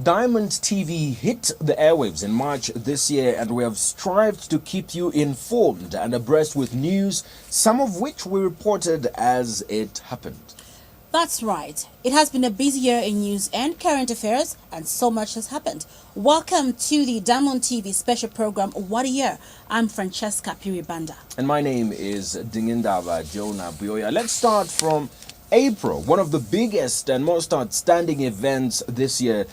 Diamond TV hit the airwaves in March this year, and we have strived to keep you informed and abreast with news, some of which we reported as it happened. That's right. It has been a busy year in news and current affairs, and so much has happened. Welcome to the Diamond TV special program, What a Year. I'm Francesca Phiri-Banda. And my name is Dignindaba, Jonah, Buyoya. Let's start from April, one of the biggest and most outstanding events this year.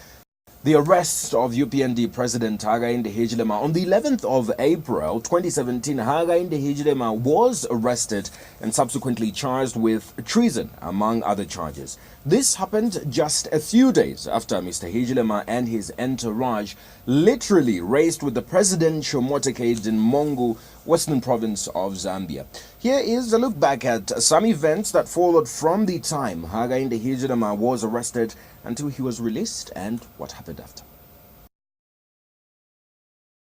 The arrest of UPND President Hakainde Hichilema. On the 11th of April 2017, Hakainde Hichilema was arrested and subsequently charged with treason, among other charges. This happened just a few days after Mr. Hichilema and his entourage literally raced with the presidential motorcade in Mongu, Western Province of Zambia. Here is a look back at some events that followed from the time Hakainde Hichilema was arrested until he was released and what happened after.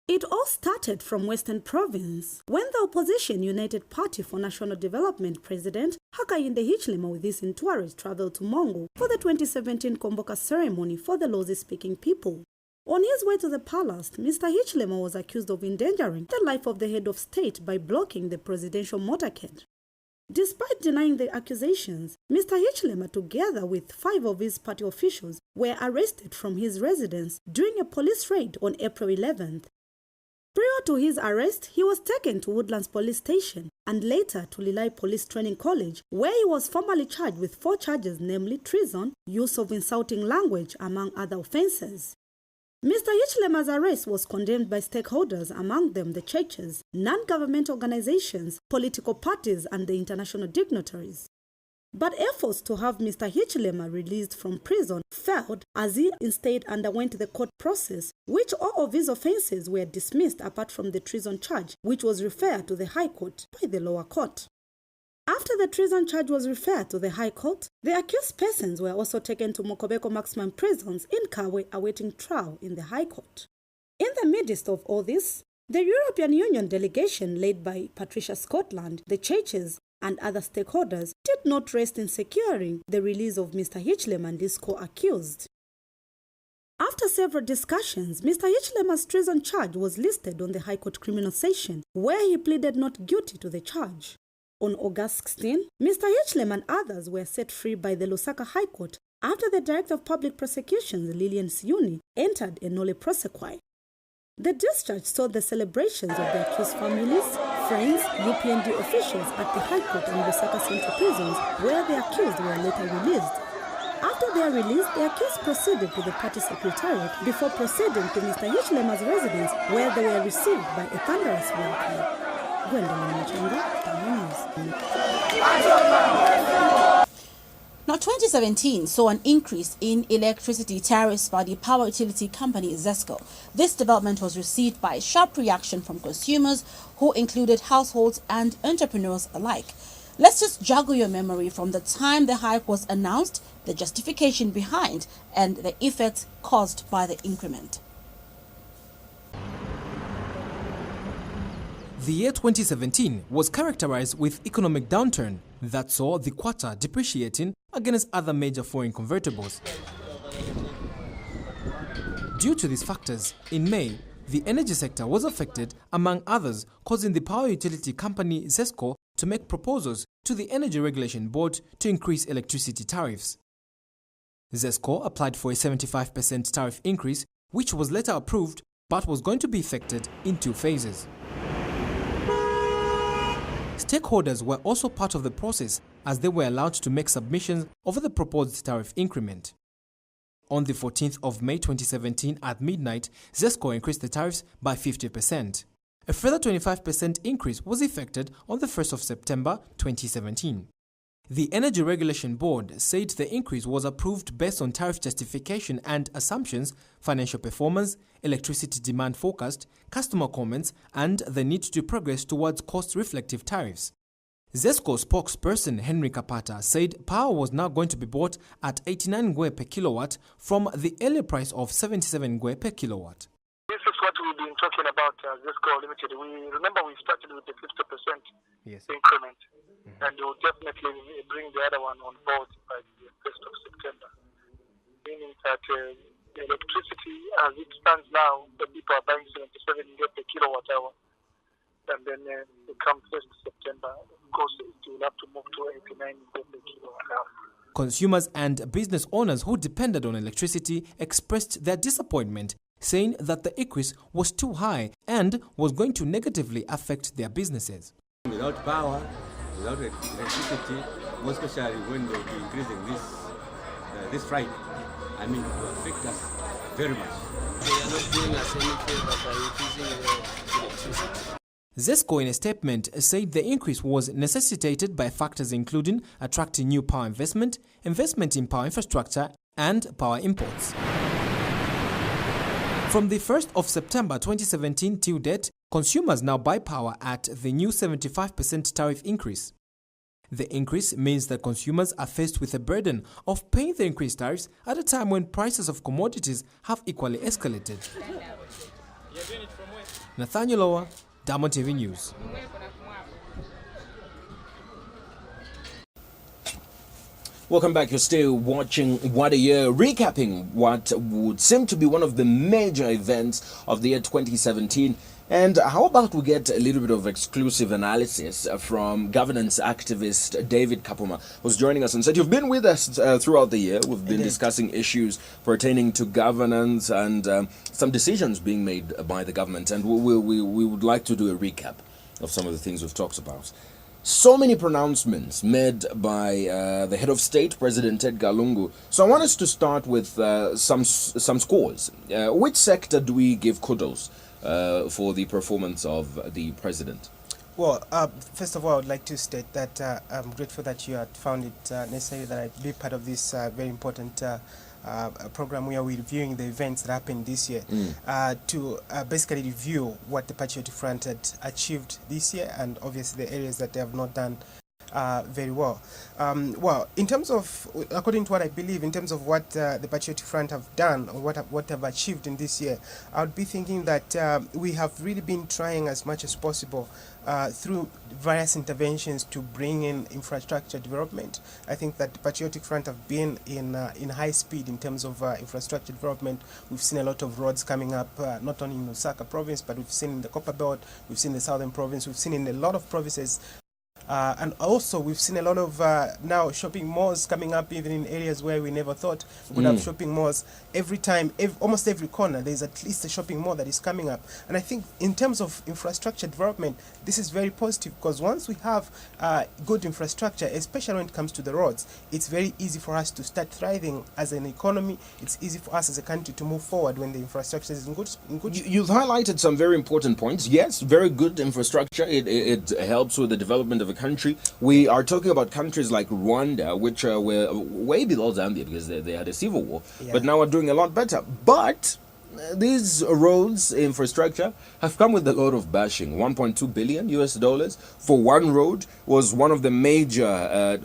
It all started from Western Province when the opposition United Party for National Development President Hakainde Hichilema with his entourage traveled to Mongo for the 2017 Komboka ceremony for the Lozi-speaking people. On his way to the palace, Mr. Hichilema was accused of endangering the life of the head of state by blocking the presidential motorcade. Despite denying the accusations, Mr. Hichilema, together with 5 of his party officials, were arrested from his residence during a police raid on April 11th. Prior to his arrest, he was taken to Woodlands Police Station and later to Lilai Police Training College, where he was formally charged with 4 charges, namely treason, use of insulting language, among other offenses. Mr. Hichilema's arrest was condemned by stakeholders, among them the churches, non-government organizations, political parties, and the international dignitaries. But efforts to have Mr. Hichilema released from prison failed as he instead underwent the court process, which all of his offenses were dismissed apart from the treason charge, which was referred to the High Court by the lower court. After the treason charge was referred to the High Court, the accused persons were also taken to Mokobeko maximum prisons in Kawe awaiting trial in the High Court. In the midst of all this, the European Union delegation led by Patricia Scotland, the churches, and other stakeholders did not rest in securing the release of Mr. Hichilema and his co-accused. After several discussions, Mr. Hichilema's treason charge was listed on the High Court criminal session, where he pleaded not guilty to the charge. On August 16, Mr. Hichilema and others were set free by the Lusaka High Court after the Director of Public Prosecutions, Lillian Siuni, entered a nolle prosequi. The discharge saw the celebrations of the accused families, friends, UPND officials at the High Court and Lusaka Central prisons, where the accused were later released. After their release, the accused proceeded to the party secretariat before proceeding to Mr. Hichilema's residence, where they were received by a thunderous welcome. Now, 2017 saw an increase in electricity tariffs by the power utility company ZESCO. This development was received by a sharp reaction from consumers, who included households and entrepreneurs alike. Let's just joggle your memory from the time the hike was announced, the justification behind, and the effects caused by the increment. The year 2017 was characterized with economic downturn that saw the kwacha depreciating against other major foreign convertibles. Due to these factors, in May, the energy sector was affected, among others, causing the power utility company ZESCO to make proposals to the Energy Regulation Board to increase electricity tariffs. ZESCO applied for a 75% tariff increase, which was later approved but was going to be effected in 2 phases. Stakeholders were also part of the process as they were allowed to make submissions over the proposed tariff increment. On the 14th of May 2017 at midnight, ZESCO increased the tariffs by 50%. A further 25% increase was effected on the 1st of September 2017. The Energy Regulation Board said the increase was approved based on tariff justification and assumptions, financial performance, electricity demand forecast, customer comments, and the need to progress towards cost-reflective tariffs. ZESCO spokesperson Henry Kapata said power was now going to be bought at 89 ngwe per kilowatt from the earlier price of 77 ngwe per kilowatt. This is what we've been talking about ZESCO Limited. We started with the 50% increment, and we'll definitely bring the other one on board by the 1st of September, meaning that the electricity as it stands now, the people are buying 77 per kilowatt hour. And then come 1st September, of course, it will have to move to 89 per kilowatt hour. Consumers and business owners who depended on electricity expressed their disappointment, saying that the increase was too high and was going to negatively affect their businesses. Without power, without electricity, most especially when they'll be increasing this Friday, I mean, it will affect us very much. They are not doing us any favor by increasing the electricity. ZESCO, in a statement, said the increase was necessitated by factors including attracting new power investment, investment in power infrastructure, and power imports. From the 1st of September 2017 till date, consumers now buy power at the new 75% tariff increase. The increase means that consumers are faced with the burden of paying the increased tariffs at a time when prices of commodities have equally escalated. Nathaniel Lower, Diamond TV News. Welcome back. You're still watching What a Year, recapping what would seem to be one of the major events of the year 2017. And how about we get a little bit of exclusive analysis from governance activist David Kapuma, who's joining us and said, you've been with us throughout the year. We've been discussing issues pertaining to governance and some decisions being made by the government. And we would like to do a recap of some of the things we've talked about. So many pronouncements made by the head of state, President Edgar Lungu. So I want us to start with some scores. Which sector do we give kudos for the performance of the president? Well, first of all, I would like to state that I'm grateful that you had found it necessary that I be part of this very important program where we're reviewing the events that happened this year to basically review what the Patriotic Front had achieved this year and obviously the areas that they have not done very well. Well, in terms of, according to what I believe, in terms of what the Patriotic Front have done or what have achieved in this year, I would be thinking that we have really been trying as much as possible through various interventions to bring in infrastructure development. I think that the Patriotic Front have been in high speed in terms of infrastructure development. We've seen a lot of roads coming up, not only in Lusaka province, but we've seen in the Copper Belt, we've seen in the Southern province, we've seen in a lot of provinces. And also we've seen a lot of now shopping malls coming up even in areas where we never thought we would have shopping malls. Every time, almost every corner, there's at least a shopping mall that is coming up. And I think in terms of infrastructure development, this is very positive because once we have good infrastructure, especially when it comes to the roads, it's very easy for us to start thriving as an economy. It's easy for us as a country to move forward when the infrastructure is in good. You've highlighted some very important points. Yes, very good infrastructure. It helps with the development of a country. We are talking about countries like Rwanda, which were way below Zambia because they had a civil war, but now are doing a lot better. But these roads infrastructure have come with a lot of bashing. $1.2 billion US for one road was one of the major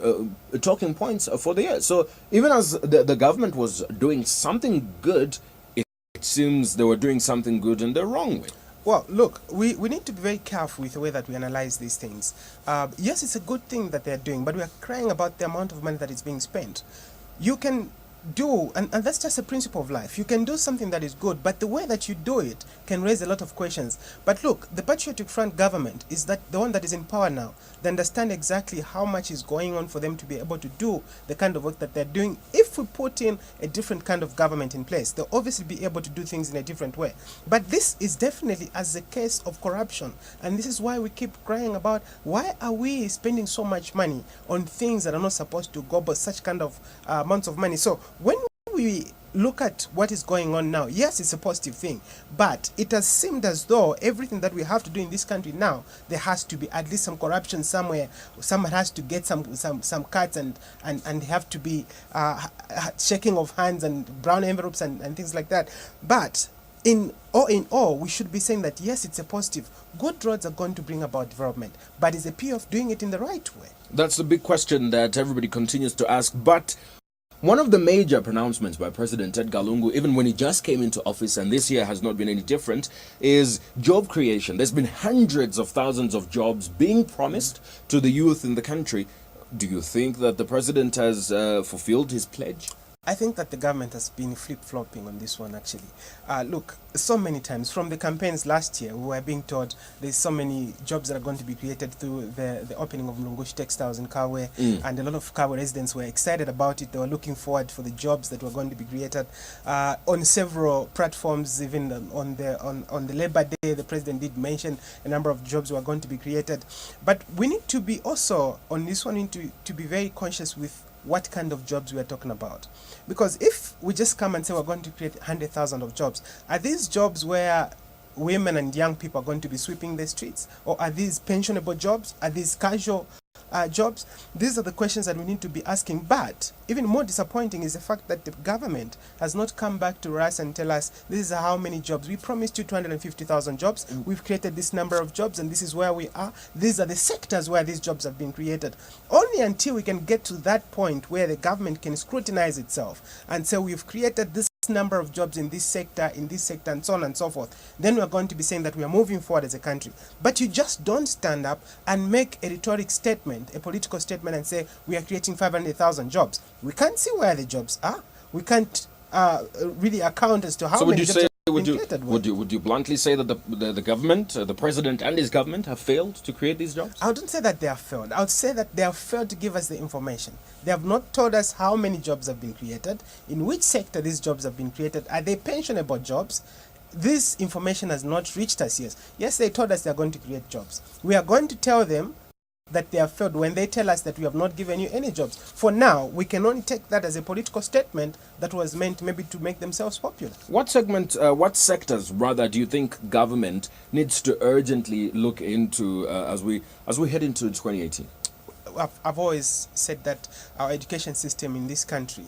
talking points for the year. So even as the government was doing something good, it seems they were doing something good in the wrong way. Well, look, we need to be very careful with the way that we analyze these things. Yes, it's a good thing that they're doing, but we are crying about the amount of money that is being spent. You can do, and that's just a principle of life. You can do something that is good, but the way that you do it can raise a lot of questions. But look, the Patriotic Front government is that the one that is in power now. They understand exactly how much is going on for them to be able to do the kind of work that they're doing. If we put in a different kind of government in place, they'll obviously be able to do things in a different way. But this is definitely as a case of corruption. And this is why we keep crying about why are we spending so much money on things that are not supposed to go, but such kind of amounts of money. So when we look at what is going on now, yes, it's a positive thing, but it has seemed as though everything that we have to do in this country now, there has to be at least some corruption somewhere. Someone has to get some cuts and have to be shaking of hands and brown envelopes and things like that. But in all, we should be saying that yes, it's a positive. Good roads are going to bring about development, but it's a P of doing it in the right way. That's the big question that everybody continues to ask. But one of the major pronouncements by President Edgar Lungu, even when he just came into office, and this year has not been any different, is job creation. There's been hundreds of thousands of jobs being promised to the youth in the country. Do you think that the president has fulfilled his pledge? I think that the government has been flip-flopping on this one, actually. Look, so many times from the campaigns last year, we were being told there's so many jobs that are going to be created through the opening of Mlungushi Textiles in Kawe, and a lot of Kawe residents were excited about it. They were looking forward for the jobs that were going to be created on several platforms. Even on the Labor Day, the president did mention a number of jobs were going to be created. But we need to be also on this one, to be very conscious with what kind of jobs we are talking about. Because if we just come and say we're going to create 100,000 of jobs, are these jobs where women and young people are going to be sweeping the streets? Or are these pensionable jobs? Are these casual jobs? These are the questions that we need to be asking. But even more disappointing is the fact that the government has not come back to us and tell us this is how many jobs. We promised you 250,000 jobs. We've created this number of jobs, and this is where we are. These are the sectors where these jobs have been created. Only until we can get to that point where the government can scrutinize itself and say we've created this number of jobs in this sector, and so on and so forth, then we're going to be saying that we are moving forward as a country. But you just don't stand up and make a rhetoric statement, a political statement, and say we are creating 500,000 jobs. We can't see where the jobs are. We can't really account as to how many jobs have been created. Would you bluntly say that the government, the president and his government have failed to create these jobs? I wouldn't say that they have failed. I would say that they have failed to give us the information. They have not told us how many jobs have been created, in which sector these jobs have been created. Are they pensionable jobs? This information has not reached us yet. Yes, they told us they are going to create jobs. We are going to tell them that they have failed when they tell us that we have not given you any jobs. For now, we can only take that as a political statement that was meant maybe to make themselves popular. What sectors rather do you think government needs to urgently look into as we head into 2018? I've always said that our education system in this country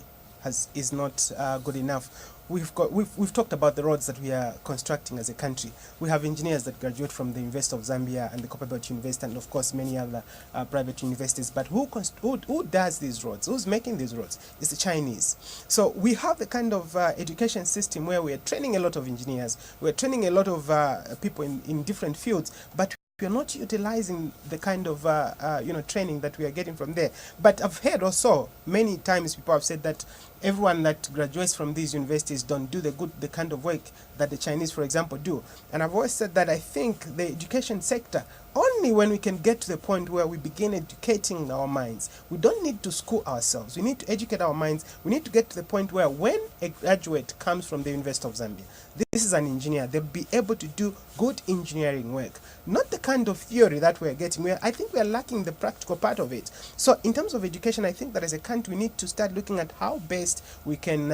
is not good enough. We've talked about the roads that we are constructing as a country. We have engineers that graduate from the University of Zambia and the Copperbelt University, and of course many other private universities. But who does these roads? Who's making these roads? It's the Chinese. So we have the kind of education system where we are training a lot of engineers, we're training a lot of people in different fields, but we are not utilizing the kind of training that we are getting from there. But I've heard also many times people have said that everyone that graduates from these universities don't do the kind of work that the Chinese, for example, do. And I've always said that I think the education sector, only when we can get to the point where we begin educating our minds. We don't need to school ourselves. We need to educate our minds. We need to get to the point where when a graduate comes from the University of Zambia, this is an engineer, they'll be able to do good engineering work. Not the kind of theory that we're getting. I think we're lacking the practical part of it. So in terms of education, I think that as a country, we need to start looking at how best we can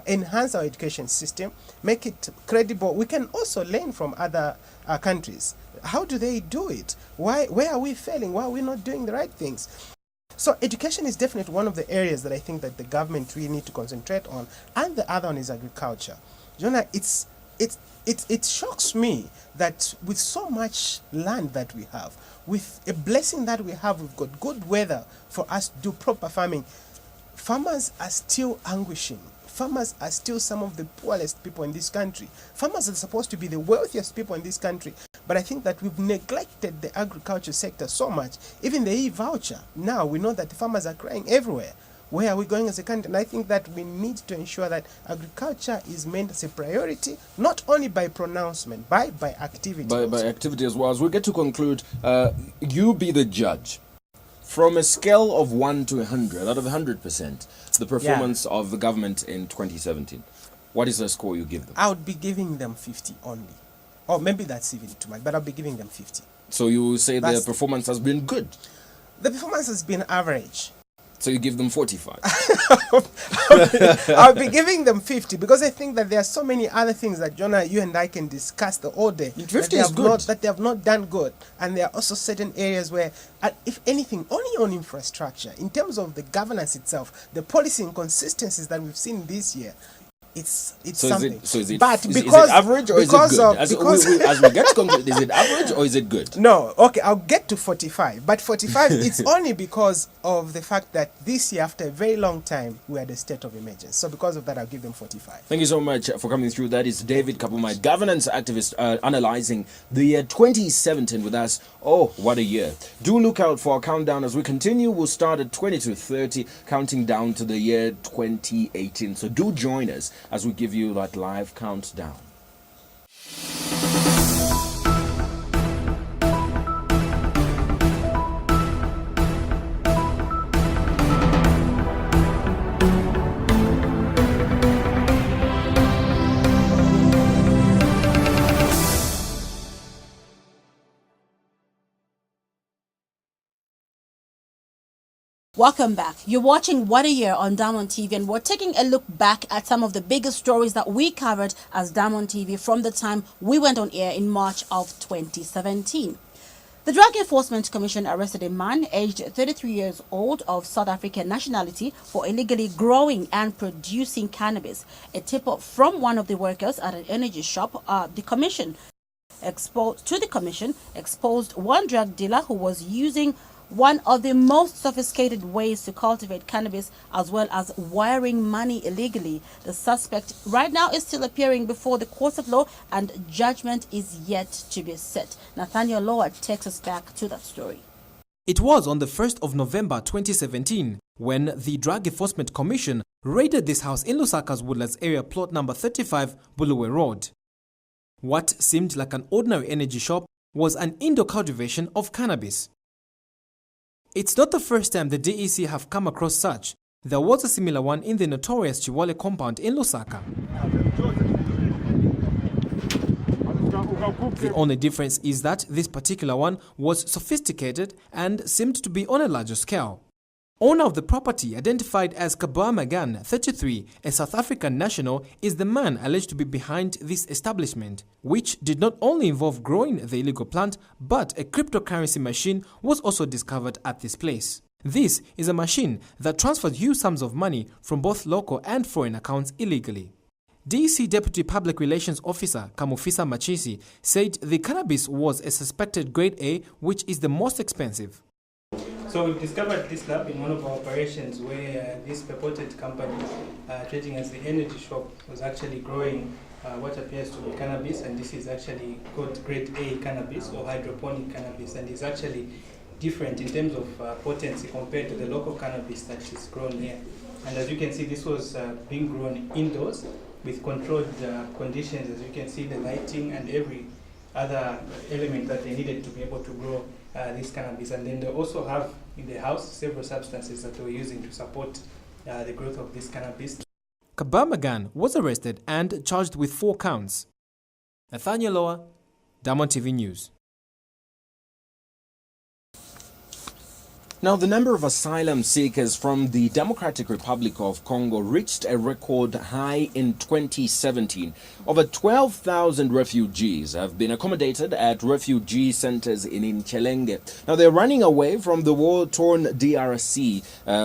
enhance our education system, make it credible. We can also learn from other countries. How do they do it? Where are we failing? Why are we not doing the right things? So education is definitely one of the areas that I think that the government really need to concentrate on. And the other one is agriculture. Jonah, it shocks me that with so much land that we have, with a blessing that we have, we've got good weather for us to do proper farming. Farmers are still languishing. Farmers are still some of the poorest people in this country. Farmers are supposed to be the wealthiest people in this country. But I think that we've neglected the agriculture sector so much. Even the e-voucher, now we know that the farmers are crying everywhere. Where are we going as a country? And I think that we need to ensure that agriculture is meant as a priority, not only by pronouncement, by activity. By activity as well. As we get to conclude, you be the judge. From a scale of 1 to 100, out of 100%, the performance of the government in 2017, what is the score you give them? I would be giving them 50 only. Or maybe that's even too much, but I'll be giving them 50. So you say the performance has been good? The performance has been average. So you give them 45? I'll be giving them 50 because I think that there are so many other things that, Jonah, you and I can discuss the whole day. 50 is good. That they have not done good. And there are also certain areas where, if anything, only on infrastructure, in terms of the governance itself, the policy inconsistencies that we've seen this year, it's So something. is it but is because it average or is it good? As we get to conclude, is it average or is it good? No, okay, I'll get to 45. But 45, it's only because of the fact that this year, after a very long time, we had a state of emergency. So because of that, I'll give them 45. Thank you so much for coming through. That is David Kapumai, governance activist, analyzing the year 2017 with us. Oh, what a year. Do look out for our countdown as we continue. We'll start at 22:30, counting down to the year 2018. So do join us as we give you that live countdown. Welcome back. You're watching What a Year on Diamond TV, and we're taking a look back at some of the biggest stories that we covered as Diamond TV from the time we went on air in March of 2017. The Drug Enforcement Commission arrested a man aged 33 years old of South African nationality for illegally growing and producing cannabis. A tip-off from one of the workers at an energy shop, the commission exposed one drug dealer who was using one of the most sophisticated ways to cultivate cannabis, as well as wiring money illegally. The suspect right now is still appearing before the courts of law, and judgment is yet to be set. Nathaniel Lower takes us back to that story. It was on the 1st of November 2017 when the Drug Enforcement Commission raided this house in Lusaka's Woodlands area, plot number 35, Buluwe Road. What seemed like an ordinary energy shop was an indoor cultivation of cannabis. It's not the first time the DEC have come across such. There was a similar one in the notorious Chiwale compound in Lusaka. The only difference is that this particular one was sophisticated and seemed to be on a larger scale. Owner of the property, identified as Kabwa Magan, 33, a South African national, is the man alleged to be behind this establishment, which did not only involve growing the illegal plant, but a cryptocurrency machine was also discovered at this place. This is a machine that transfers huge sums of money from both local and foreign accounts illegally. DEC Deputy Public Relations Officer Kamufisa Machisi said the cannabis was a suspected grade A, which is the most expensive. So we've discovered this lab in one of our operations where this purported company trading as the energy shop was actually growing what appears to be cannabis, and this is actually called grade A cannabis or hydroponic cannabis, and is actually different in terms of potency compared to the local cannabis that is grown here. And as you can see, this was being grown indoors with controlled conditions. As you can see, the lighting and every other element that they needed to be able to grow this cannabis. And then they also have in the house several substances that they were using to support the growth of this cannabis. Kabwa Magan was arrested and charged with 4 counts. Nathaniel Lower, Diamond TV News. Now, the number of asylum seekers from the Democratic Republic of Congo reached a record high in 2017. Over 12,000 refugees have been accommodated at refugee centers in Inchelenge. Now, they're running away from the war-torn DRC,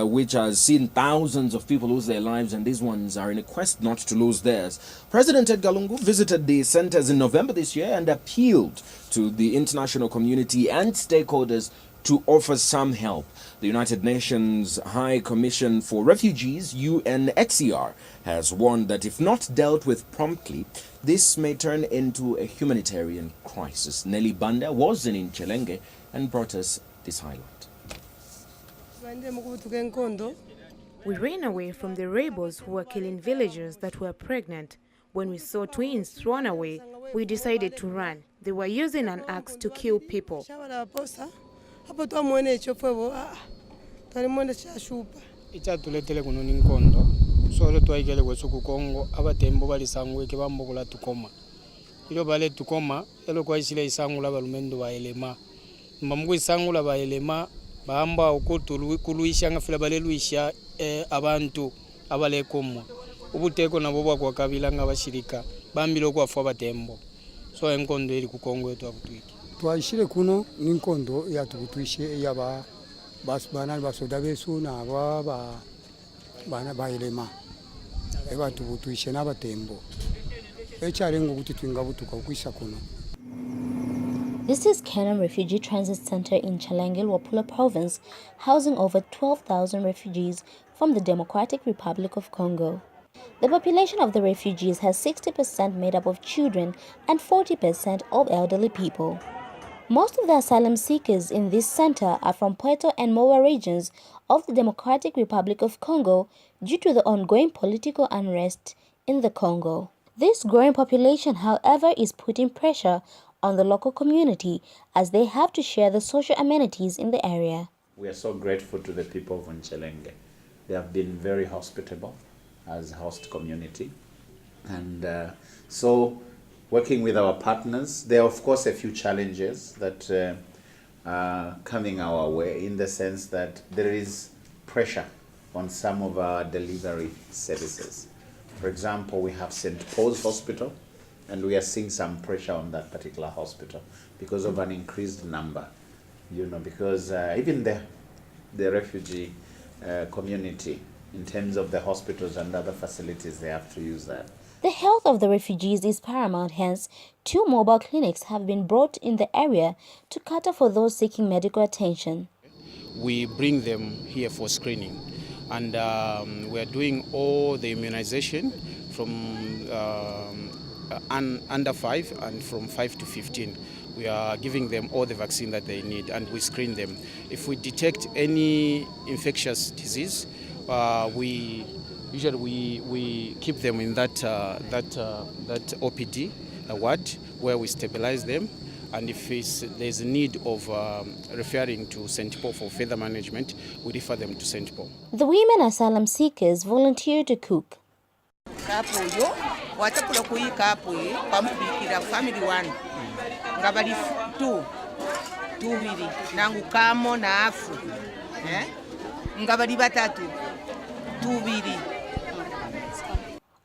which has seen thousands of people lose their lives, and these ones are in a quest not to lose theirs. President Edgar Lungu visited the centers in November this year and appealed to the international community and stakeholders to offer some help. The United Nations High Commission for Refugees, UNHCR, has warned that if not dealt with promptly, this may turn into a humanitarian crisis. Phiri-Banda was in Inchelenge and brought us this highlight. We ran away from the rebels who were killing villagers that were pregnant. When we saw twins thrown away, we decided to run. They were using an axe to kill people. Ichatuletele kuno ninkondo solo twaikele kwesuku Kongo abatembo balisangwe ke bambokula tukoma ilo bale tukoma elo kwa isile isangula balumendo ba elema mbamuku isangula ba elema bamba ukutulu kuluisha ngafila bale luisha abantu abale komo ubuteko nabo bwa kabila ngabashirika bambilo kwa fwa batembo so enkondo eri ku Kongo yetu akutwiki twashire kuno ninkondo yatukutwishe yaba bana basoda besu na bana bailema ebatubutwishe n'abatembo ekyalenga ukuthi twingabutuka okwisa kuno. This is Kenam Refugee Transit Center in Chalangel, Wapula Province, housing over 12,000 refugees from the Democratic Republic of Congo. The population of the refugees has 60% made up of children and 40% of elderly people. Most of the asylum seekers in this center are from Puerto and Moa regions of the Democratic Republic of Congo due to the ongoing political unrest in the Congo. This growing population, however, is putting pressure on the local community as they have to share the social amenities in the area. We are so grateful to the people of Nchelenge. They have been very hospitable as a host community. And so working with our partners, there are of course a few challenges that are coming our way in the sense that there is pressure on some of our delivery services. For example, we have St. Paul's Hospital, and we are seeing some pressure on that particular hospital because of an increased number, because even the refugee community, in terms of the hospitals and other facilities, they have to use that. The health of the refugees is paramount, hence 2 mobile clinics have been brought in the area to cater for those seeking medical attention. We bring them here for screening, and we are doing all the immunization from under 5 and from 5 to 15. We are giving them all the vaccine that they need, and we screen them. If we detect any infectious disease, we keep them in that OPD ward where we stabilize them, and if there's a need of referring to St. Paul for further management, we refer them to St. Paul. The women asylum seekers volunteer to cook. Watapula kuyi kapui pamubikira family 1 ngabali 2 nangu kamo na afu ngabali batatu 2.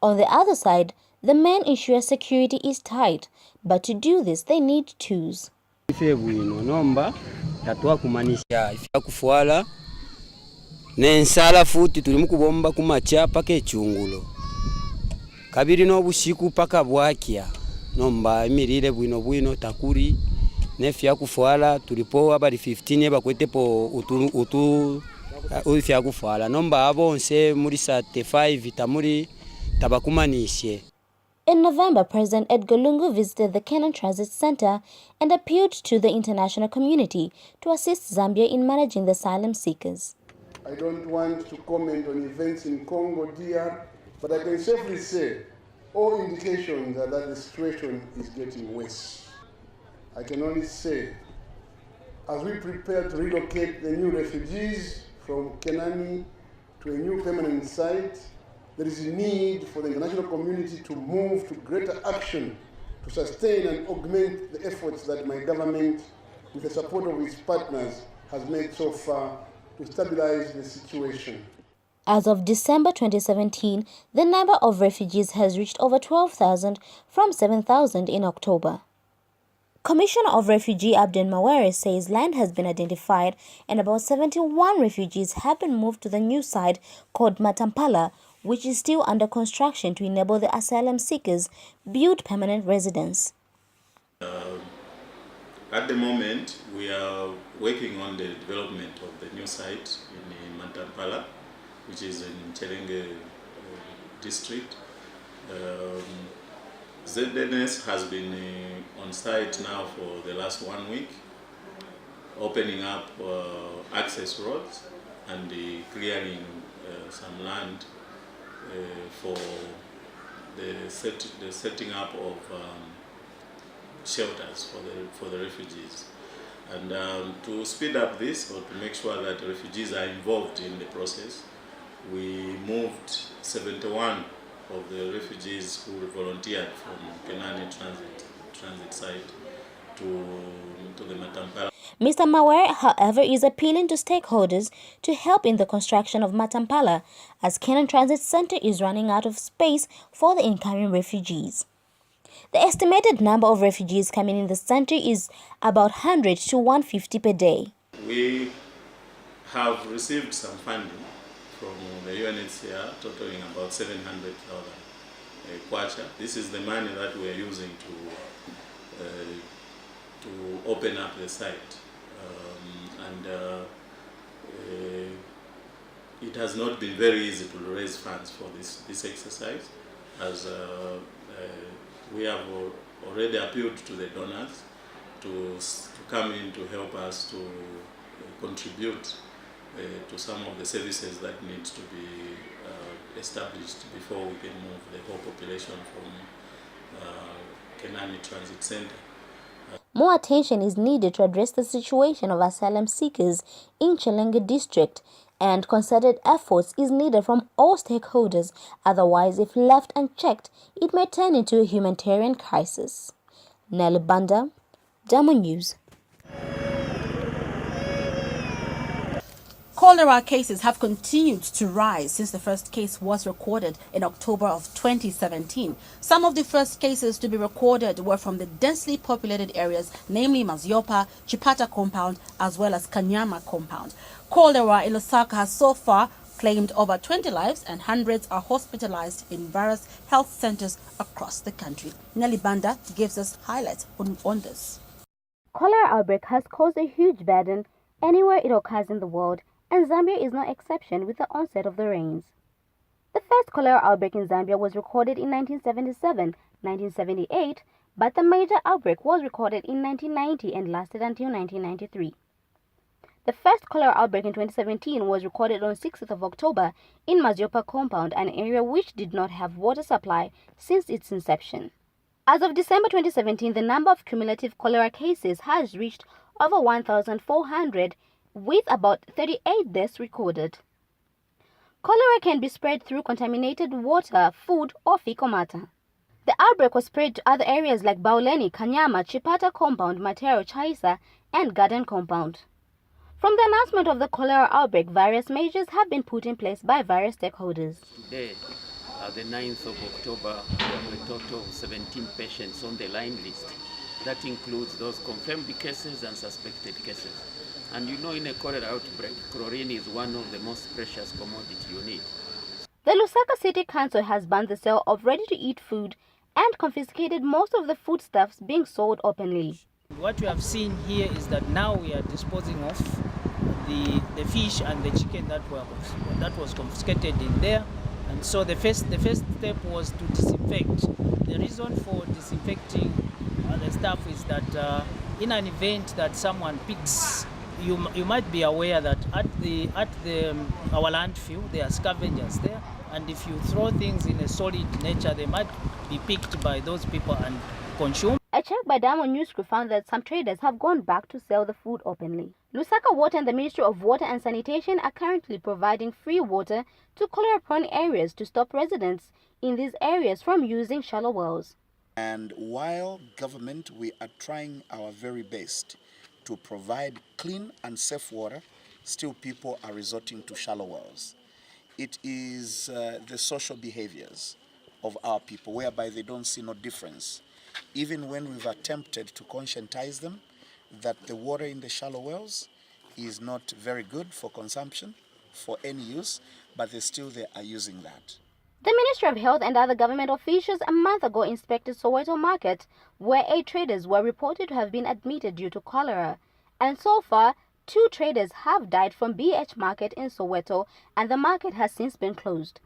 On the other side, the men ensure security is tight, but to do this they need tools. Ife bwino nomba tatwa kumanisha ifya kufuala nensala futi tuli mukubomba kumacha paka echungulo kabiri n'obushiku paka bwakya nomba emirire bwino takuri nefya kufuala tulipo abali 15 bakwetepo utu ifya kufuala nomba abonse muri 35 tamuri tabakumanishe. In November, President Edgar Lungu visited the Kenyan Transit Center and appealed to the international community to assist Zambia in managing the asylum seekers. I don't want to comment on events in Congo DR, but I can safely say all indications are that the situation is getting worse. I can only say, as we prepare to relocate the new refugees from Kenani to a new permanent site, there is a need for the international community to move to greater action to sustain and augment the efforts that my government, with the support of its partners, has made so far to stabilize the situation. As of December 2017, the number of refugees has reached over 12,000 from 7,000 in October. Commissioner of Refugee Abden Mawere says land has been identified and about 71 refugees have been moved to the new site called Matampala, which is still under construction to enable the asylum seekers build permanent residence. At the moment, we are working on the development of the new site in Matampala, which is in Chelenge district. ZNS has been on site now for the last 1 week, opening up access roads and clearing some land for the setting up of shelters for the refugees. And to speed up this, or to make sure that the refugees are involved in the process, we moved 71 of the refugees who volunteered from Kenani transit site to the Matampala. Mr. Mawere, however, is appealing to stakeholders to help in the construction of Matampala, as Kenyan Transit Center is running out of space for the incoming refugees. The estimated number of refugees coming in the center is about 100 to 150 per day. We have received some funding from the UNHCR, totaling about 700,000 kwacha. This is the money that we are using to open up the site. It has not been very easy to raise funds for this exercise, as we have already appealed to the donors to come in to help us to contribute to some of the services that need to be established before we can move the whole population from Kenani Transit Center. More attention is needed to address the situation of asylum seekers in Chilenge district, and concerted efforts is needed from all stakeholders. Otherwise, if left unchecked, it may turn into a humanitarian crisis. Phiri-Banda, Diamond News. Cholera cases have continued to rise since the first case was recorded in October of 2017. Some of the first cases to be recorded were from the densely populated areas, namely Maziopa, Chipata compound, as well as Kanyama compound. Cholera in Lusaka has so far claimed over 20 lives, and hundreds are hospitalized in various health centers across the country. Phiri-Banda gives us highlights on this. Cholera outbreak has caused a huge burden anywhere it occurs in the world, and Zambia is no exception with the onset of the rains. The first cholera outbreak in Zambia was recorded in 1977, 1978, but the major outbreak was recorded in 1990 and lasted until 1993. The first cholera outbreak in 2017 was recorded on 6th of October in Maziopa compound, an area which did not have water supply since its inception. As of December 2017, the number of cumulative cholera cases has reached over 1,400, with about 38 deaths recorded. Cholera can be spread through contaminated water, food, or fecal matter. The outbreak was spread to other areas like Bauleni, Kanyama, Chipata compound, Matero, Chaisa, and Garden compound. From the announcement of the cholera outbreak, various measures have been put in place by various stakeholders. Today, the 9th of October, we have a total of 17 patients on the line list. That includes those confirmed cases and suspected cases. And you know, in a cholera outbreak, chlorine is one of the most precious commodity you need. The Lusaka City Council has banned the sale of ready-to-eat food and confiscated most of the foodstuffs being sold openly. What we have seen here is that now we are disposing of the fish and the chicken that was confiscated in there. And so the first step was to disinfect. The reason for disinfecting the stuff is that in an event that someone picks, you might be aware that at our landfill there are scavengers there, and if you throw things in a solid nature, they might be picked by those people and consumed. A check by Diamond News Crew found that some traders have gone back to sell the food openly. Lusaka Water and the Ministry of Water and Sanitation are currently providing free water to cholera-prone areas to stop residents in these areas from using shallow wells. And while government, we are trying our very best to provide clean and safe water, still people are resorting to shallow wells. It is the social behaviors of our people whereby they don't see no difference. Even when we've attempted to conscientize them that the water in the shallow wells is not very good for consumption, for any use, but they are using that. The Ministry of Health and other government officials a month ago inspected Soweto Market, where 8 traders were reported to have been admitted due to cholera. And so far, 2 traders have died from BH Market in Soweto, and the market has since been closed.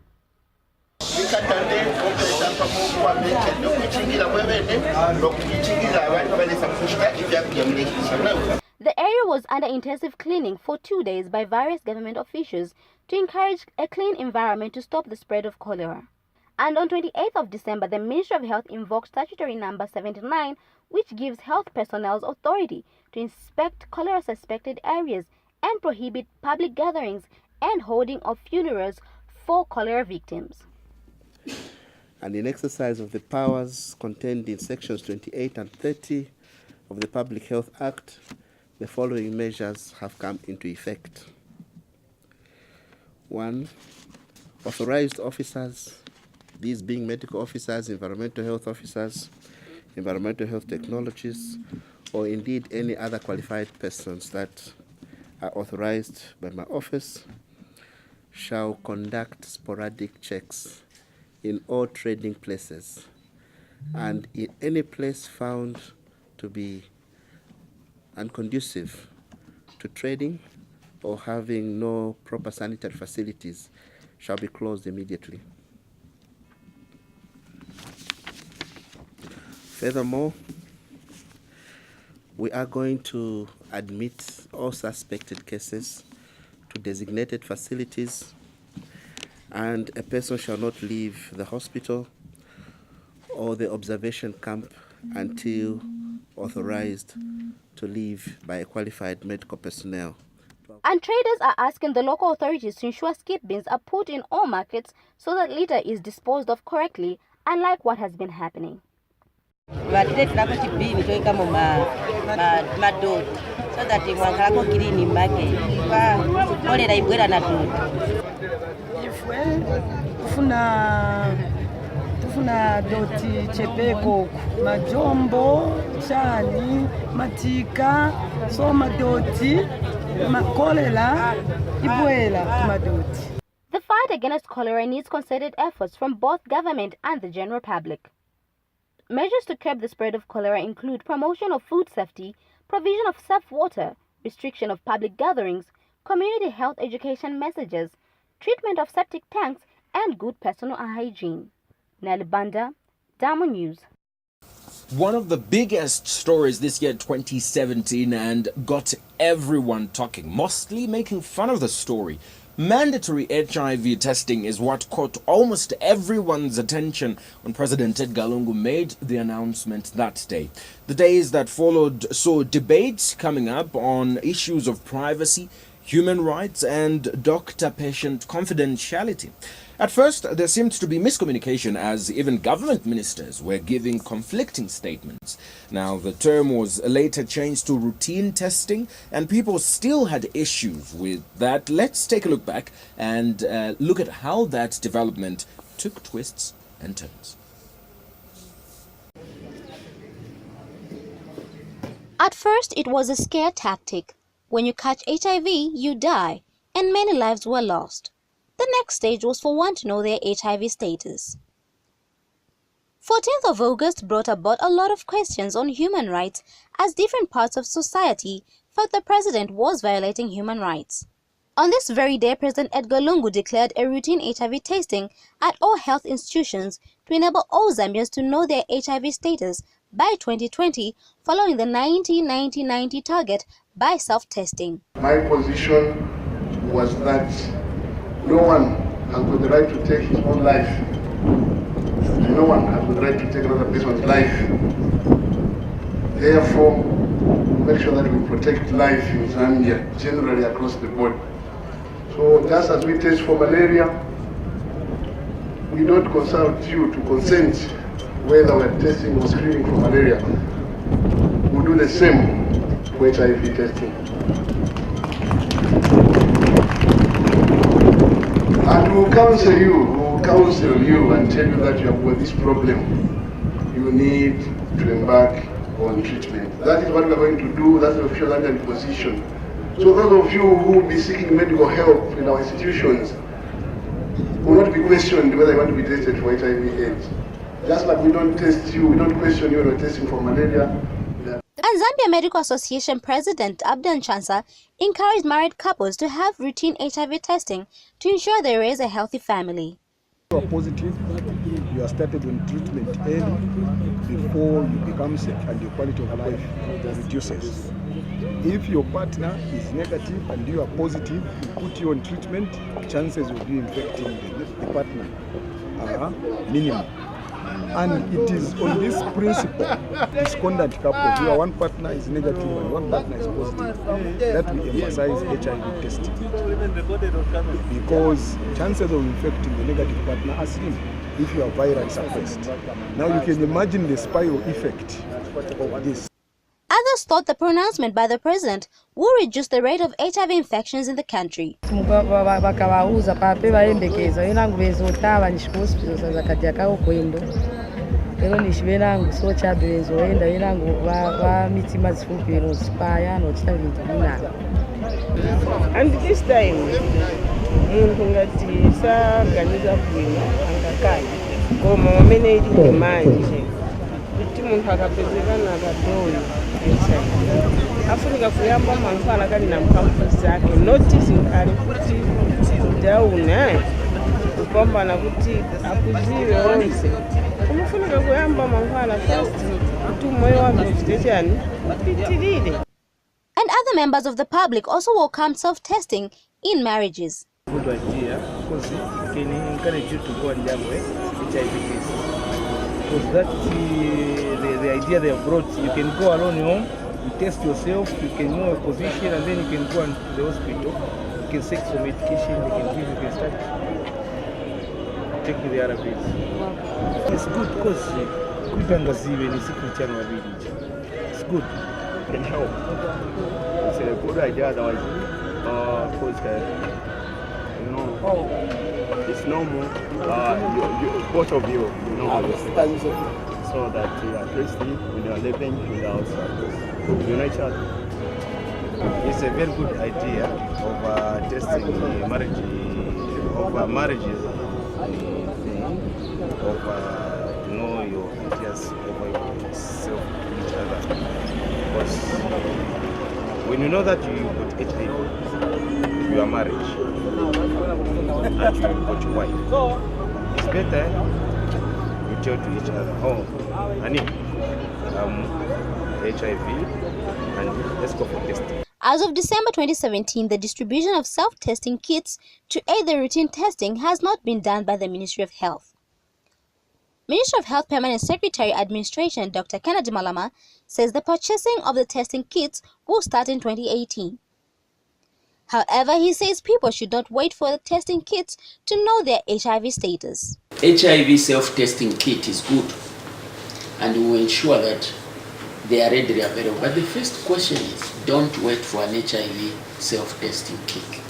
The area was under intensive cleaning for 2 days by various government officials to encourage a clean environment to stop the spread of cholera. And on 28th of December, the Ministry of Health invoked Statutory Number 79, which gives health personnel authority to inspect cholera-suspected areas and prohibit public gatherings and holding of funerals for cholera victims. And in exercise of the powers contained in sections 28 and 30 of the Public Health Act, the following measures have come into effect. 1. Authorized officers, these being medical officers, environmental health officers, environmental health technologists, or indeed any other qualified persons that are authorized by my office, shall conduct sporadic checks in all trading places, and in any place found to be unconducive to trading or having no proper sanitary facilities shall be closed immediately. Furthermore, we are going to admit all suspected cases to designated facilities, and a person shall not leave the hospital or the observation camp until authorized to leave by a qualified medical personnel. And traders are asking the local authorities to ensure skip bins are put in all markets so that litter is disposed of correctly, unlike what has been happening. So that in one crack clean in market. Only I wear an adult. If tufuna doti chepeko majombo chani matika so madoti makolela ibwela madoti. The fight against cholera needs concerted efforts from both government and the general public. Measures to curb the spread of cholera include promotion of food safety, provision of safe water, restriction of public gatherings, community health education messages, treatment of septic tanks, and good personal hygiene. Phiri-Banda, Diamond News. One of the biggest stories this year, 2017, and got everyone talking, mostly making fun of the story. Mandatory HIV testing is what caught almost everyone's attention when President Edgar Lungu made the announcement that day. The days that followed saw debates coming up on issues of privacy, human rights, and doctor-patient confidentiality. At first, there seemed to be miscommunication as even government ministers were giving conflicting statements. Now, the term was later changed to routine testing, and people still had issues with that. Let's take a look back and look at how that development took twists and turns. At first, it was a scare tactic. When you catch HIV, you die, and many lives were lost. The next stage was for one to know their HIV status. 14th of August brought about a lot of questions on human rights as different parts of society felt the president was violating human rights. On this very day, President Edgar Lungu declared a routine HIV testing at all health institutions to enable all Zambians to know their HIV status by 2020, following the 90-90-90 target by self-testing. My position was that no one has got the right to take his own life. And no one has got the right to take another person's life. Therefore, make sure that we protect life in Zambia, generally across the board. So just as we test for malaria, we don't consult you to consent whether we're testing or screening for malaria. We'll do the same for HIV testing. And we'll counsel you and tell you that you have got this problem. You need to embark on treatment. That is what we're going to do. That's the official London position. So those of you who will be seeking medical help in our institutions will not be questioned whether you want to be tested for HIV/AIDS. Just like we don't test you, we don't question you when we're testing for malaria. And Zambia Medical Association President Abdan Chansa encouraged married couples to have routine HIV testing to ensure they raise a healthy family. You are positive, you are started on treatment early before you become sick and your quality of life reduces. If your partner is negative and you are positive, we put you on treatment, chances of you infecting the partner are minimal. And it is on this principle, discordant couples, where one partner is negative and one partner is positive, that we emphasize HIV testing. Because chances of infecting the negative partner are slim if you are viral suppressed. Now you can imagine the spiral effect of this. Others thought the pronouncement by the president will reduce the rate of HIV infections in the country. And this time muntu ngati saganiza bwino angakali koma pamene ili manje kuti munthu akapezekana akadoyo afunika kuyamba mankhwala kali na mphamvu zake notice nkali kuti dauna kupambana kuti akuziwe onse umafunika kuyamba mankhwala first kuti moyo wake uchitechani upitirire. And other members of the public also welcomed self-testing in marriages. Good idea, because it can encourage you to go and have HIV test. Because that's the idea they have brought. You can go alone home, you test yourself, you can know a position, and then you can go to the hospital. You can seek some medication, you can start taking the ARVs. It's good because it's good. It can help. It's a good idea, otherwise, it's normal. Both of you know, so that at least when you are living without you know each other. It's a very good idea of testing marriage, of marriages, of know your ideas over yourself to each other. Because when you know that you got HIV, your marriage, and you got your wife, it's better you tell to each other, oh, honey, HIV, and let's go for testing. As of December 2017, the distribution of self-testing kits to aid the routine testing has not been done by the Ministry of Health. Ministry of Health Permanent Secretary Administration Dr. Kennedy Malama says the purchasing of the testing kits will start in 2018. However, he says people should not wait for the testing kits to know their HIV status. HIV self-testing kit is good, and we will ensure that they are readily available. But the first question is, don't wait for an HIV self-testing kit.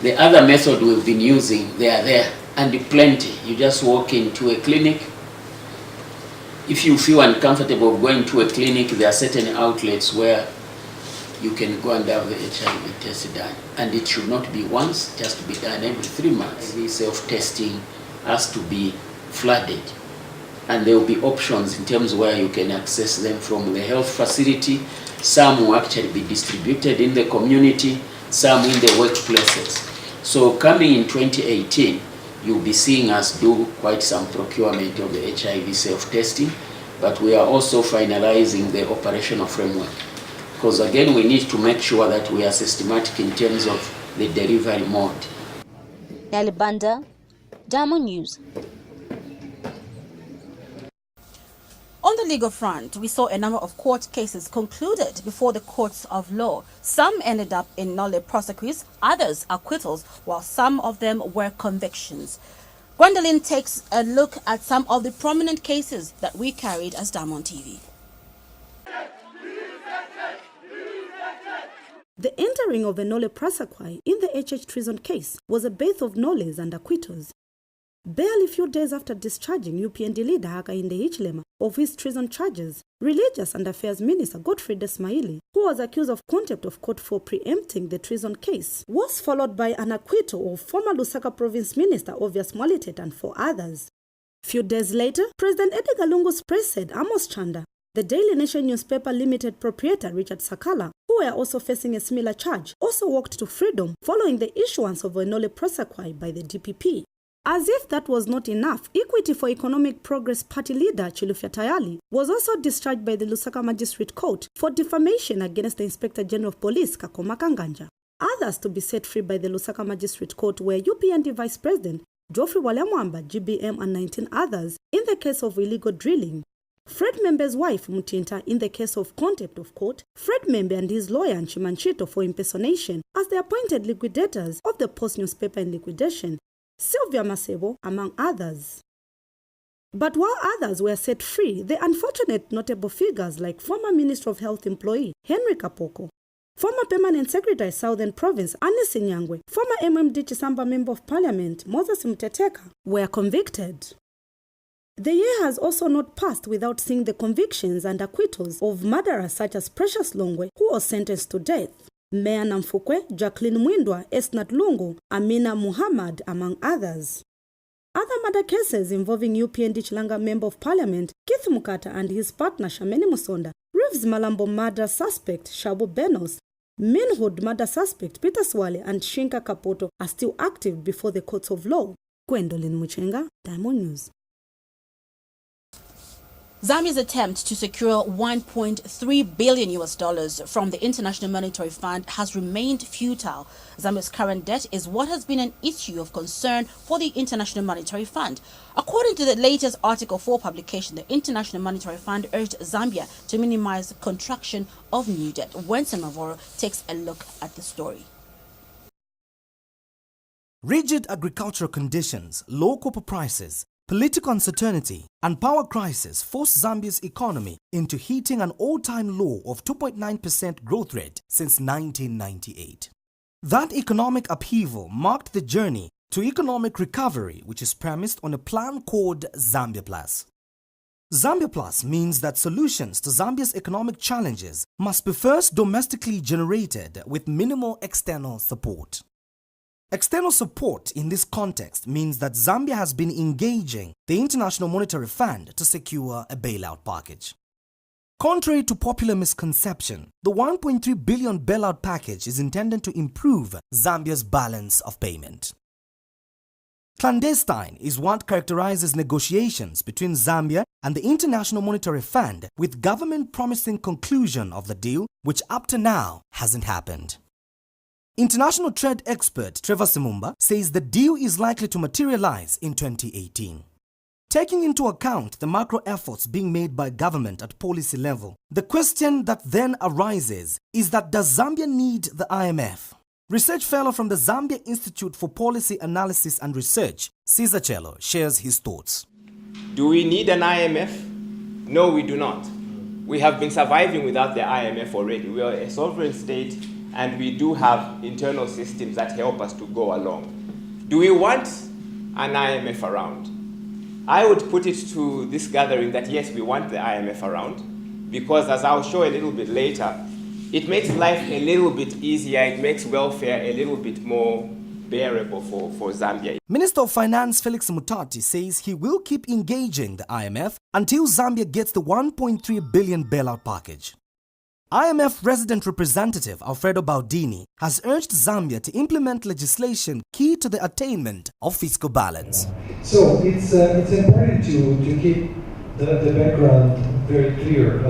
The other method we've been using, they are there, and plenty. You just walk into a clinic. If you feel uncomfortable going to a clinic, there are certain outlets where you can go and have the HIV test done. And it should not be once, just to be done every 3 months. The self-testing has to be flooded. And there will be options in terms where you can access them from the health facility. Some will actually be distributed in the community, some in the workplaces. So coming in 2018, you'll be seeing us do quite some procurement of the HIV self-testing, but we are also finalizing the operational framework. Because again, we need to make sure that we are systematic in terms of the delivery mode. Phiri-Banda, Diamond News. On the legal front, we saw a number of court cases concluded before the courts of law. Some ended up in nolle prosequis, others acquittals, while some of them were convictions. Gwendolyn takes a look at some of the prominent cases that we carried as Diamond TV. The entering of a nolle prosequi in the HH treason case was a birth of nolles and acquittals. Barely few days after discharging UPND leader Hakainde Hichilema of his treason charges, Religious and Affairs Minister Godfrey Desmaili, who was accused of contempt of court for preempting the treason case, was followed by an acquittal of former Lusaka Province Minister Obvious Mwalitet and 4 others. Few days later, President Edgar Lungu's press said Amos Chanda, the Daily Nation newspaper limited proprietor Richard Sakala, who were also facing a similar charge, also walked to freedom following the issuance of a nolle prosequi by the DPP. As if that was not enough, Equity for Economic Progress Party leader Chilufya Tayali was also discharged by the Lusaka Magistrate Court for defamation against the Inspector General of Police Kakoma Kanganja. Others to be set free by the Lusaka Magistrate Court were UPND Vice President Geoffrey Walemwamba, GBM, and 19 others in the case of illegal drilling. Fred Membe's wife Mutinta in the case of contempt of court, Fred Membe and his lawyer Nchimanchito for impersonation as the appointed liquidators of the Post newspaper in liquidation, Sylvia Masebo, among others. But while others were set free, the unfortunate notable figures like former Minister of Health employee Henry Kapoko, former Permanent Secretary Southern Province Anisi Nyangwe, former MMD Chisamba Member of Parliament Moses Mteteka were convicted. The year has also not passed without seeing the convictions and acquittals of murderers such as Precious Longwe, who was sentenced to death. Meya Namfukwe, Jacqueline Mwindwa, Esnat Lungu, Amina Muhammad, among others. Other murder cases involving UPND Chilanga Member of Parliament Keith Mukata and his partner Shameni Musonda, Reeves Malambo murder suspect Shabu Benos, Minhood murder suspect Peter Swale and Shinka Kapoto are still active before the courts of law. Gwendolyn Muchenga, Diamond News. Zambia's attempt to secure $1.3 billion from the International Monetary Fund has remained futile. Zambia's current debt is what has been an issue of concern for the International Monetary Fund. According to the latest Article 4 publication, the International Monetary Fund urged Zambia to minimize the contraction of new debt. Wenson Mavoro takes a look at the story. Rigid agricultural conditions, low copper prices, political uncertainty and power crisis forced Zambia's economy into hitting an all-time low of 2.9% growth rate since 1998. That economic upheaval marked the journey to economic recovery, which is premised on a plan called Zambia Plus. Zambia Plus means that solutions to Zambia's economic challenges must be first domestically generated with minimal external support. External support in this context means that Zambia has been engaging the International Monetary Fund to secure a bailout package. Contrary to popular misconception, the $1.3 billion bailout package is intended to improve Zambia's balance of payment. Clandestine is what characterizes negotiations between Zambia and the International Monetary Fund, with government promising conclusion of the deal, which up to now hasn't happened. International trade expert Trevor Simumba says the deal is likely to materialize in 2018. Taking into account the macro efforts being made by government at policy level, the question that then arises is that does Zambia need the IMF? Research fellow from the Zambia Institute for Policy Analysis and Research, Cesar Cello, shares his thoughts. Do we need an IMF? No, we do not. We have been surviving without the IMF already. We are a sovereign state, and we do have internal systems that help us to go along. Do we want an IMF around? I would put it to this gathering that yes, we want the IMF around, because as I'll show a little bit later, it makes life a little bit easier, it makes welfare a little bit more bearable for Zambia. Minister of Finance Felix Mutati says he will keep engaging the IMF until Zambia gets the $1.3 billion bailout package. IMF resident representative Alfredo Baldini has urged Zambia to implement legislation key to the attainment of fiscal balance. So it's important to keep the background very clear.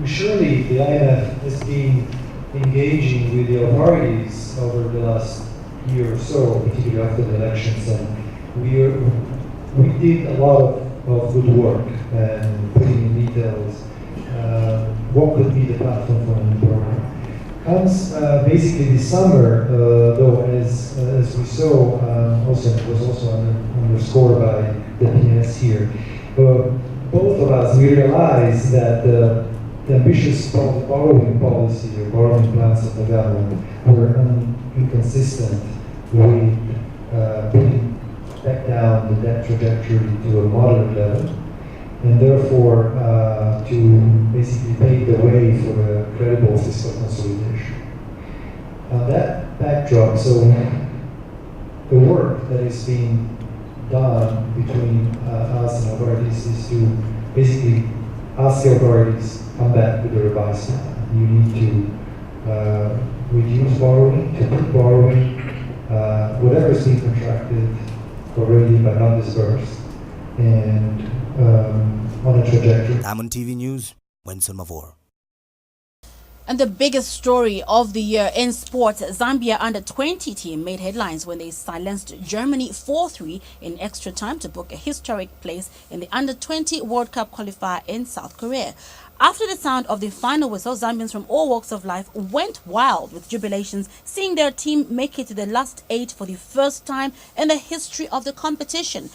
Surely the IMF has been engaging with the authorities over the last year or so, particularly after the elections, and we did a lot of good work and putting in details what could be the platform for the program. Comes basically this summer, though, as we saw, also it was also underscored by the PNS here. Both of us, we realized that the ambitious borrowing policy or borrowing plans of the government were inconsistent with putting back down the debt trajectory to a moderate level, and therefore to basically pave the way for a credible fiscal consolidation. On that backdrop, so the work that is being done between us and authorities is to basically ask the authorities come back with a revised plan. You need to reduce borrowing, to put borrowing, whatever is being contracted already but not disbursed, and on a trajectory. I'm on TV News, Wenson Mavor. And the biggest story of the year in sports, Zambia under-20 team made headlines when they silenced Germany 4-3 in extra time to book a historic place in the under-20 World Cup qualifier in South Korea. After the sound of the final whistle, Zambians from all walks of life went wild with jubilations, seeing their team make it to the last 8 for the first time in the history of the competition.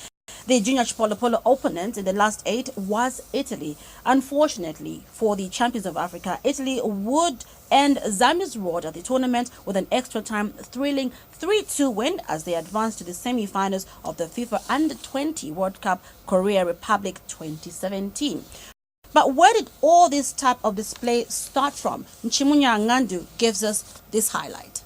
The junior Polo opponent in the last 8 was Italy. Unfortunately for the champions of Africa, Italy would end Zambia's road at the tournament with an extra time thrilling 3-2 win as they advanced to the semi-finals of the FIFA Under-20 World Cup Korea Republic 2017. But where did all this type of display start from? Nchimunya Ngandu gives us this highlight.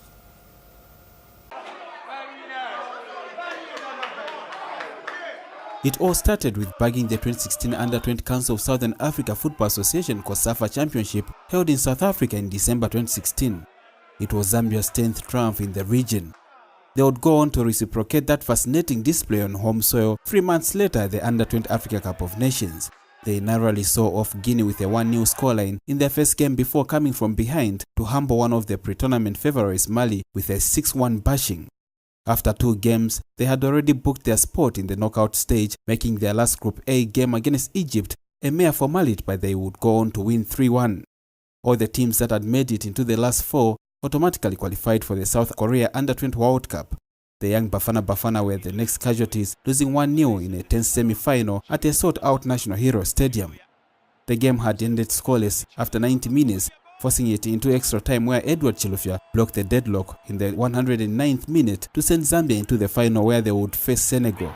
It all started with bagging the 2016 Under-20 Council of Southern Africa Football Association COSAFA Championship held in South Africa in December 2016. It was Zambia's 10th triumph in the region. They would go on to reciprocate that fascinating display on home soil 3 months later at the Under-20 Africa Cup of Nations. They narrowly saw off Guinea with a 1-0 scoreline in their first game before coming from behind to humble one of the pre-tournament favourites Mali with a 6-1 bashing. After 2 games, they had already booked their spot in the knockout stage, making their last Group A game against Egypt a mere formality, but they would go on to win 3-1. All the teams that had made it into the last 4 automatically qualified for the South Korea Under-20 World Cup. The young Bafana were the next casualties, losing 1-0 in a tense semi-final at a sought-out National Hero Stadium. The game had ended scoreless after 90 minutes, forcing it into extra time where Edward Chilufya blocked the deadlock in the 109th minute to send Zambia into the final where they would face Senegal.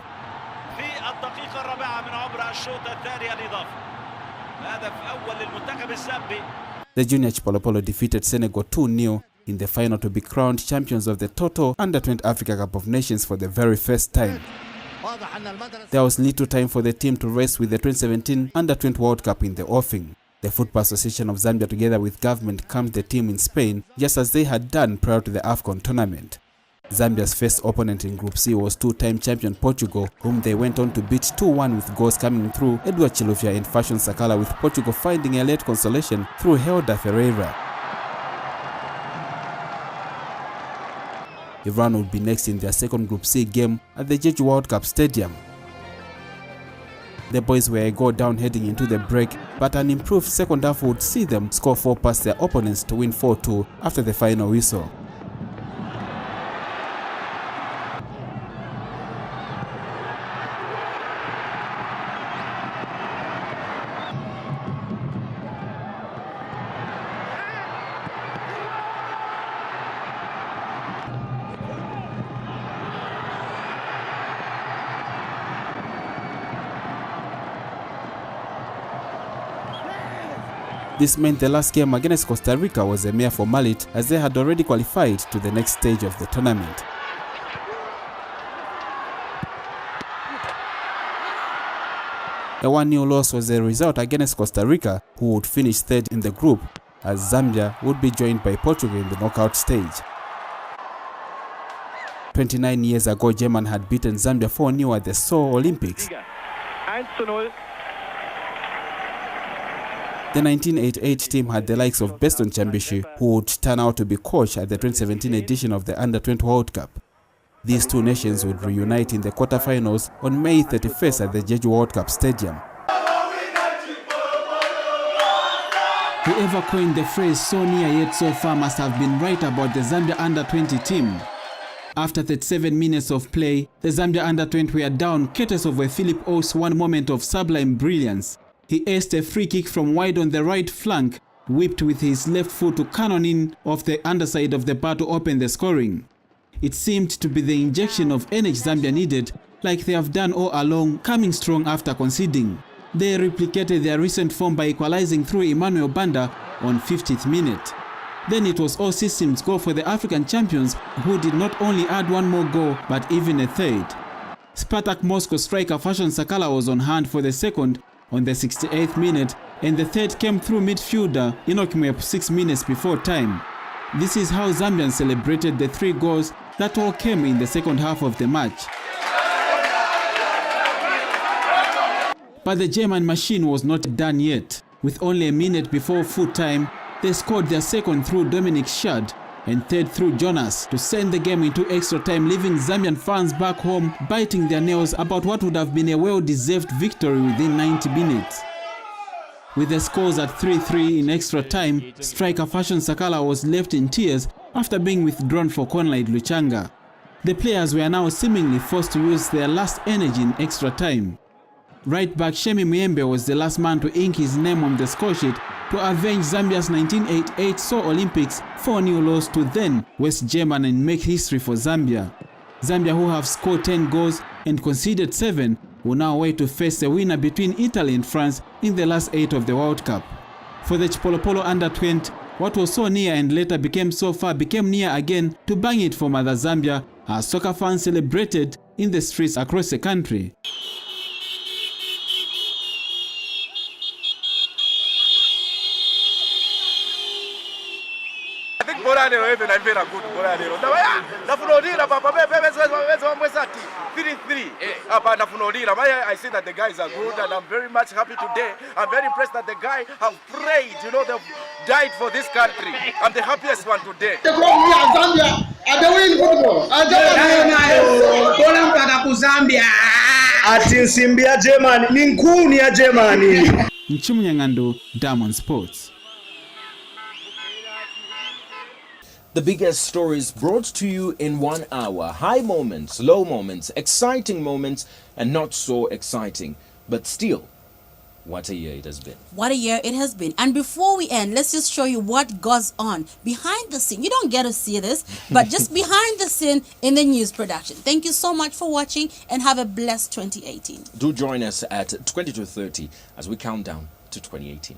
The junior Chipolopolo defeated Senegal 2-0 in the final to be crowned champions of the total Under-20 Africa Cup of Nations for the very first time. There was little time for the team to rest with the 2017 Under-20 World Cup in the offing. The Football Association of Zambia together with government camped the team in Spain just as they had done prior to the AFCON tournament. Zambia's first opponent in Group C was 2-time champion Portugal, whom they went on to beat 2-1 with goals coming through Edward Chilufya and Fashion Sakala, with Portugal finding a late consolation through Helder Ferreira. Iran would be next in their second Group C game at the Jeju World Cup Stadium. The boys were a goal down heading into the break, but an improved second half would see them score 4 past their opponents to win 4-2 after the final whistle. This meant the last game against Costa Rica was a mere formality, as they had already qualified to the next stage of the tournament. A 1-0 loss was the result against Costa Rica, who would finish third in the group, as Zambia would be joined by Portugal in the knockout stage. 29 years ago, Germany had beaten Zambia 4-0 at the Seoul Olympics. The 1988 team had the likes of Beston Chambishi, who would turn out to be coach at the 2017 edition of the Under-20 World Cup. These two nations would reunite in the quarterfinals on May 31st at the Jeju World Cup Stadium. Whoever coined the phrase "so near yet so far" must have been right about the Zambia Under-20 team. After 37 minutes of play, the Zambia Under-20 were down courtesy of a Philip O's one moment of sublime brilliance. He aced a free kick from wide on the right flank, whipped with his left foot to cannon in off the underside of the bar to open the scoring. It seemed to be the injection of energy Zambia needed, like they have done all along, coming strong after conceding. They replicated their recent form by equalizing through Emmanuel Banda on 50th minute. Then it was all systems go for the African champions, who did not only add one more goal but even a third. Spartak Moscow striker Fashion Sakala was on hand for the second on the 68th minute, and the third came through midfielder Enoch Mwep 6 minutes before time. This is how Zambians celebrated the 3 goals that all came in the second half of the match. But the German machine was not done yet. With only a minute before full time, they scored their second through Dominic Schad and third through Jonas to send the game into extra time, leaving Zambian fans back home biting their nails about what would have been a well-deserved victory within 90 minutes. With the scores at 3-3 in extra time, striker Fashion Sakala was left in tears after being withdrawn for Conrad Luchanga. The players were now seemingly forced to use their last energy in extra time. Right back Shemi Muyembe was the last man to ink his name on the scoresheet to avenge Zambia's 1988 Seoul Olympics 4-0 loss to then West Germany and make history for Zambia. Zambia, who have scored 10 goals and conceded 7, will now wait to face the winner between Italy and France in the last 8 of the World Cup. For the Chipolopolo under-20, what was so near and later became so far became near again to bang it for Mother Zambia, as soccer fans celebrated in the streets across the country. I think Boranero even I very good Boranero. I see that the guys are good and I'm very much happy today. I'm very impressed that the guy have prayed, you know, they've died for this country. I'm the happiest one today. They call me Zambia and they win football. Nchimunyangando, Diamond Sports. The biggest stories brought to you in 1 hour. High moments, low moments, exciting moments, and not so exciting. But still, what a year it has been. What a year it has been. And before we end, let's just show you what goes on behind the scene. You don't get to see this, but just behind the scene in the news production. Thank you so much for watching and have a blessed 2018. Do join us at 22:30 as we count down to 2018.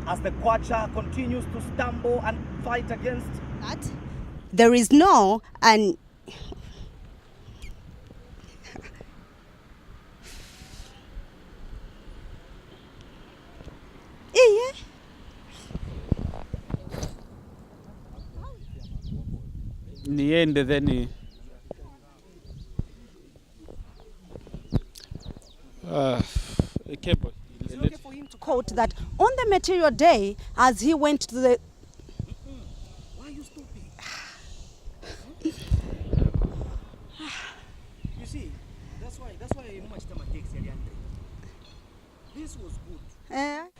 As the Kwacha continues to stumble and fight against that, there is no and Niende then it's okay for him to quote that on the material day as he went to the Why are you stopping? You see, that's why much time takes. This was good.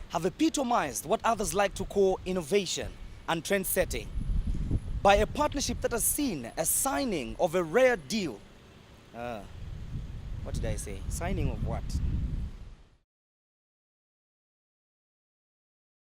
Have epitomized what others like to call innovation and trend setting by a partnership that has seen a signing of a rare deal. What did I say? Signing of what?